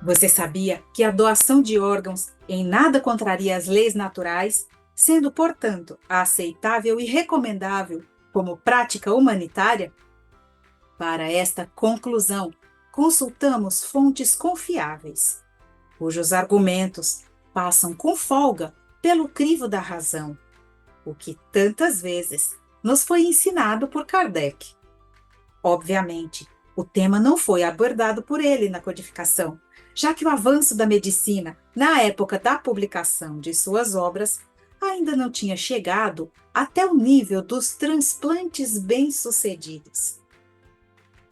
Você sabia que a doação de órgãos em nada contraria as leis naturais, sendo, portanto, aceitável e recomendável como prática humanitária? Para esta conclusão, consultamos fontes confiáveis, cujos argumentos passam com folga pelo crivo da razão, o que tantas vezes nos foi ensinado por Kardec. Obviamente, o tema não foi abordado por ele na codificação, já que o avanço da medicina, na época da publicação de suas obras, ainda não tinha chegado até o nível dos transplantes bem-sucedidos.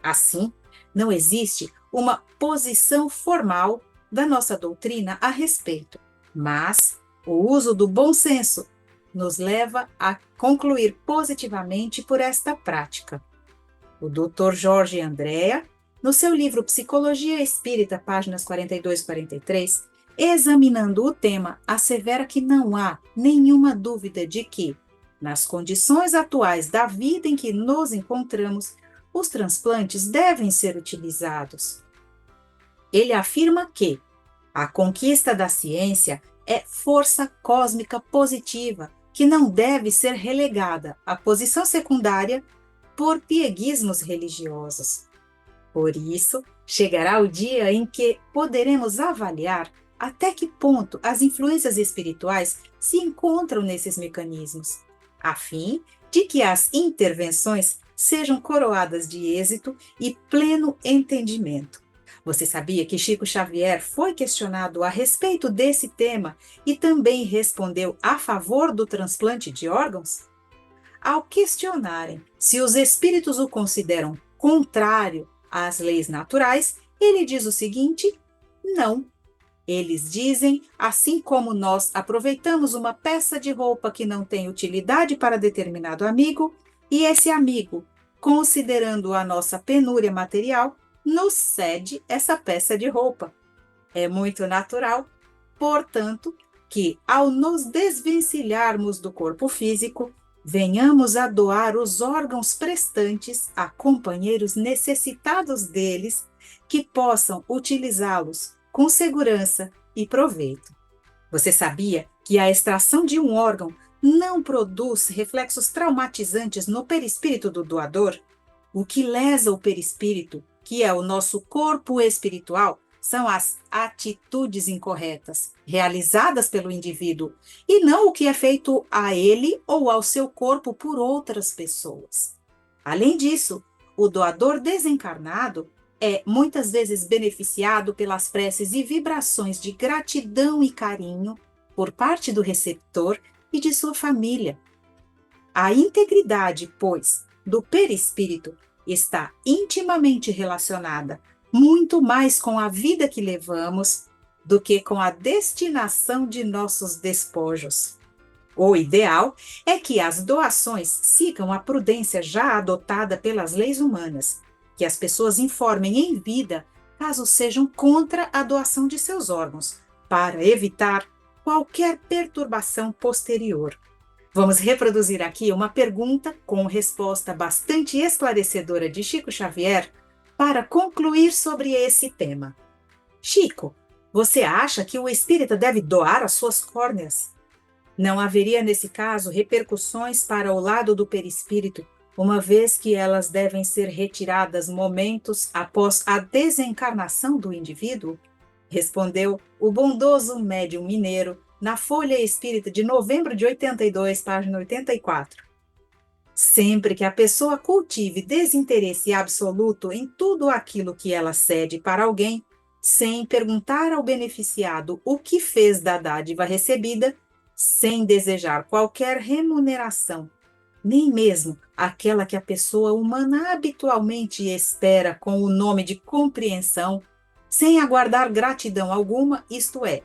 Assim, não existe uma posição formal da nossa doutrina a respeito, mas o uso do bom senso nos leva a concluir positivamente por esta prática. O Dr. Jorge Andrea, no seu livro Psicologia Espírita, páginas 42 e 43, examinando o tema, assevera que não há nenhuma dúvida de que, nas condições atuais da vida em que nos encontramos, os transplantes devem ser utilizados. Ele afirma que a conquista da ciência é força cósmica positiva, que não deve ser relegada à posição secundária por pieguismos religiosos. Por isso, chegará o dia em que poderemos avaliar até que ponto as influências espirituais se encontram nesses mecanismos, a fim de que as intervenções sejam coroadas de êxito e pleno entendimento. Você sabia que Chico Xavier foi questionado a respeito desse tema e também respondeu a favor do transplante de órgãos? Ao questionarem se os espíritos o consideram contrário às leis naturais, ele diz o seguinte: não. Eles dizem, assim como nós aproveitamos uma peça de roupa que não tem utilidade para determinado amigo, e esse amigo, considerando a nossa penúria material, nos cede essa peça de roupa. É muito natural, portanto, que ao nos desvencilharmos do corpo físico, venhamos a doar os órgãos prestantes a companheiros necessitados deles, que possam utilizá-los com segurança e proveito. Você sabia que a extração de um órgão não produz reflexos traumatizantes no perispírito do doador? O que lesa o perispírito, que é o nosso corpo espiritual, são as atitudes incorretas, realizadas pelo indivíduo, e não o que é feito a ele ou ao seu corpo por outras pessoas. Além disso, o doador desencarnado é muitas vezes beneficiado pelas preces e vibrações de gratidão e carinho por parte do receptor e de sua família. A integridade, pois, do perispírito está intimamente relacionada muito mais com a vida que levamos do que com a destinação de nossos despojos. O ideal é que as doações sigam a prudência já adotada pelas leis humanas, que as pessoas informem em vida caso sejam contra a doação de seus órgãos, para evitar qualquer perturbação posterior. Vamos reproduzir aqui uma pergunta com resposta bastante esclarecedora de Chico Xavier para concluir sobre esse tema. Chico, você acha que o espírita deve doar as suas córneas? Não haveria, nesse caso, repercussões para o lado do perispírito, uma vez que elas devem ser retiradas momentos após a desencarnação do indivíduo? Respondeu o bondoso médium mineiro na Folha Espírita de novembro de 82, página 84. Sempre que a pessoa cultive desinteresse absoluto em tudo aquilo que ela cede para alguém, sem perguntar ao beneficiado o que fez da dádiva recebida, sem desejar qualquer remuneração, nem mesmo aquela que a pessoa humana habitualmente espera com o nome de compreensão, sem aguardar gratidão alguma, isto é,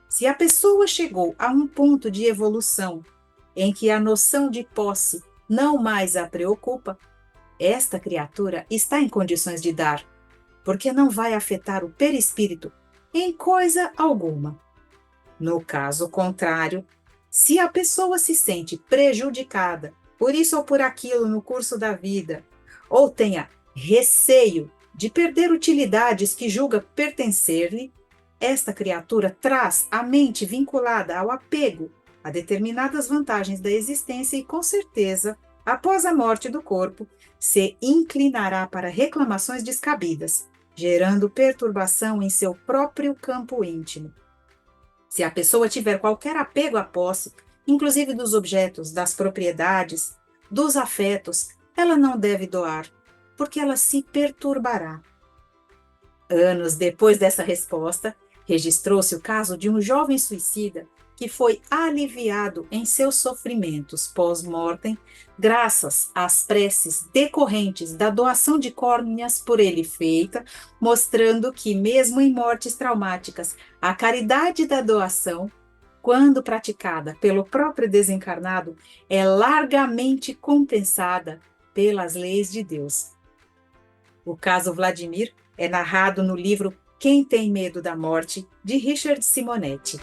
se a pessoa chegou a um ponto de evolução em que a noção de posse não mais a preocupa, esta criatura está em condições de dar, porque não vai afetar o perispírito em coisa alguma. No caso contrário, se a pessoa se sente prejudicada por isso ou por aquilo no curso da vida, ou tenha receio de perder utilidades que julga pertencer-lhe, Esta criatura traz a mente vinculada ao apego a determinadas vantagens da existência e, com certeza, após a morte do corpo, se inclinará para reclamações descabidas, gerando perturbação em seu próprio campo íntimo. Se a pessoa tiver qualquer apego à posse, inclusive dos objetos, das propriedades, dos afetos, ela não deve doar, porque ela se perturbará. Anos depois dessa resposta, registrou-se o caso de um jovem suicida que foi aliviado em seus sofrimentos pós-mortem graças às preces decorrentes da doação de córneas por ele feita, mostrando que, mesmo em mortes traumáticas, a caridade da doação, quando praticada pelo próprio desencarnado, é largamente compensada pelas leis de Deus. O caso Vladimir é narrado no livro Quem tem Medo da Morte, de Richard Simonetti.